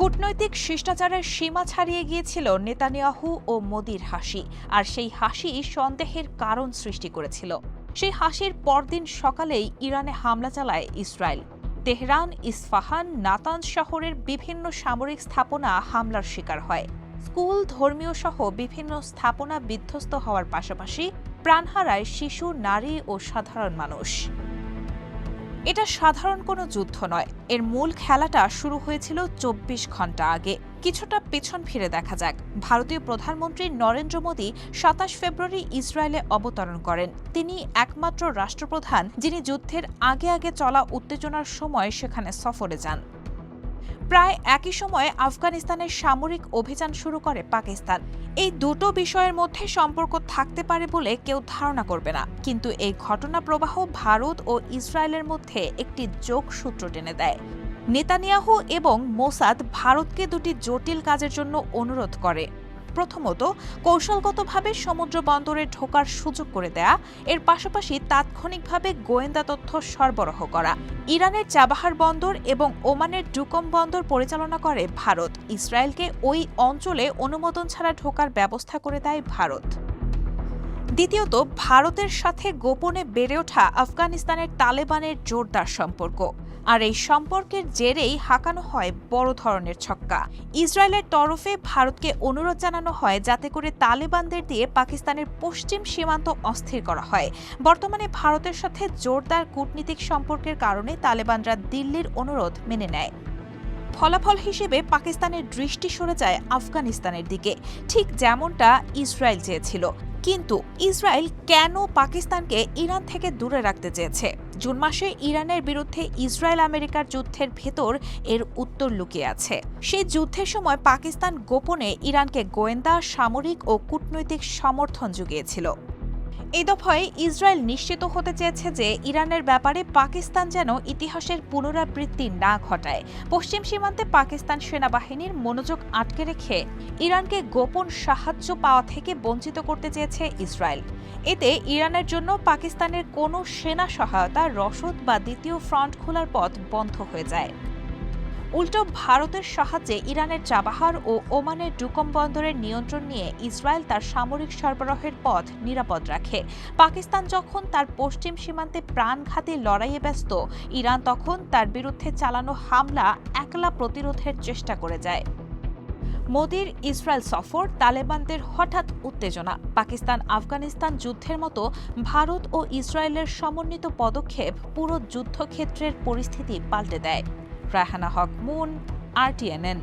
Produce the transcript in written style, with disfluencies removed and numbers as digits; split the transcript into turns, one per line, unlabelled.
কূটনৈতিক শিষ্টাচারের সীমা ছাড়িয়ে গিয়েছিল নেতানিয়াহু ও মোদির হাসি, আর সেই হাসি সন্দেহের কারণ সৃষ্টি করেছিল। সেই হাসির পরদিন সকালেই ইরানে হামলা চালায় ইসরায়েল। তেহরান, ইস্পাহান, নাতানজ শহরের বিভিন্ন সামরিক স্থাপনা হামলার শিকার হয়। স্কুল, ধর্মীয় সহ বিভিন্ন স্থাপনা বিধ্বস্ত হওয়ার পাশাপাশি প্রাণ হারায় শিশু, নারী ও সাধারণ মানুষ। এটা সাধারণ কোনো যুদ্ধ নয়। এর মূল খেলাটা শুরু হয়েছিল ২৪ ঘন্টা আগে। কিছুটা পেছন ফিরে দেখা যাক। ভারতীয় প্রধানমন্ত্রী নরেন্দ্র মোদী ২৭ ফেব্রুয়ারি ইসরায়েলে অবতরণ করেন। তিনি একমাত্র রাষ্ট্রপ্রধান যিনি যুদ্ধের আগে আগে চলা উত্তেজনার সময় সেখানে সফরে যান। প্রায় একই সময়ে আফগানিস্তানের সামরিক অভিযান শুরু করে পাকিস্তান। এই দুটো বিষয়ের মধ্যে সম্পর্ক থাকতে পারে বলে কেউ ধারণা করবে না, কিন্তু এই ঘটনা প্রবাহ ভারত ও ইসরায়েলের মধ্যে একটি যোগসূত্র টেনে দেয়। নেতানিয়াহু এবং মোসাদ ভারতকে দুটি জটিল কাজের জন্য অনুরোধ করে। প্রথমত, কৌশলগতভাবে সমুদ্র বন্দরে ঢোকার সুযোগ করে দেয়া, এর পাশাপাশি তাৎক্ষণিকভাবে গোয়েন্দা তথ্য সরবরাহ করা। ইরানের চাবাহার বন্দর এবং ওমানের ডুকম বন্দর পরিচালনা করে ভারত। ইসরায়েলকে ওই অঞ্চলে অনুমোদন ছাড়া ঢোকার ব্যবস্থা করে দেয় ভারত। দ্বিতীয়ত, ভারতের সাথে গোপনে বেড়ে ওঠা আফগানিস্তানের তালেবানের জোরদার সম্পর্ক, আর এই সম্পর্কের জেরেই হাঁকানো হয় বড় ধরনের ছক্কা। ইসরায়েলের তরফে ভারতকে অনুরোধ জানানো হয় যাতে করে তালেবানদের দিয়ে পাকিস্তানের পশ্চিম সীমান্ত অস্থির করা হয়। বর্তমানে ভারতের সাথে জোরদার কূটনীতিক সম্পর্কের কারণে তালেবানরা দিল্লির অনুরোধ মেনে নেয়। ফলাফল হিসেবে পাকিস্তানের দৃষ্টি সরে যায় আফগানিস্তানের দিকে, ঠিক যেমনটা ইসরায়েল চেয়েছিল। কিন্তু ইসরায়েল কেন পাকিস্তানকে ইরান থেকে দূরে রাখতে চেয়েছে? জুন মাসে ইরানের বিরুদ্ধে ইসরায়েল আমেরিকার যুদ্ধের ভেতর এর উত্তর লুকিয়ে আছে। সেই যুদ্ধের সময় পাকিস্তান গোপনে ইরানকে গোয়েন্দা, সামরিক ও কূটনৈতিক সমর্থন জুগিয়েছিল। এই দফায় ইসরায়েল নিশ্চিত হতে চেয়েছে যে ইরানের ব্যাপারে পাকিস্তান যেন ইতিহাসের পুনরাবৃত্তি না ঘটায়। পশ্চিম সীমান্তে পাকিস্তান সেনাবাহিনীর মনোযোগ আটকে রেখে ইরানকে গোপন সাহায্য পাওয়া থেকে বঞ্চিত করতে চেয়েছে ইসরায়েল। এতে ইরানের জন্য পাকিস্তানের কোনো সেনা সহায়তা, রসদ বা দ্বিতীয় ফ্রন্ট খোলার পথ বন্ধ হয়ে যায়। উল্টো ভারতের সাহায্যে ইরানের চাবাহার ও ওমানের ডুকম বন্দরের নিয়ন্ত্রণ নিয়ে ইসরায়েল তার সামরিক সরবরাহের পথ নিরাপদ রাখে। পাকিস্তান যখন তার পশ্চিম সীমান্তে প্রাণঘাতী লড়াইয়ে ব্যস্ত, ইরান তখন তার বিরুদ্ধে চালানো হামলা একলা প্রতিরোধের চেষ্টা করে যায়। মোদির ইসরায়েল সফর, তালেবানদের হঠাৎ উত্তেজনা, পাকিস্তান আফগানিস্তান যুদ্ধের মতো ভারত ও ইসরায়েলের সমন্বিত পদক্ষেপ পুরো যুদ্ধক্ষেত্রের পরিস্থিতি পাল্টে দেয়। রায়হানা হক মুন, RTNN।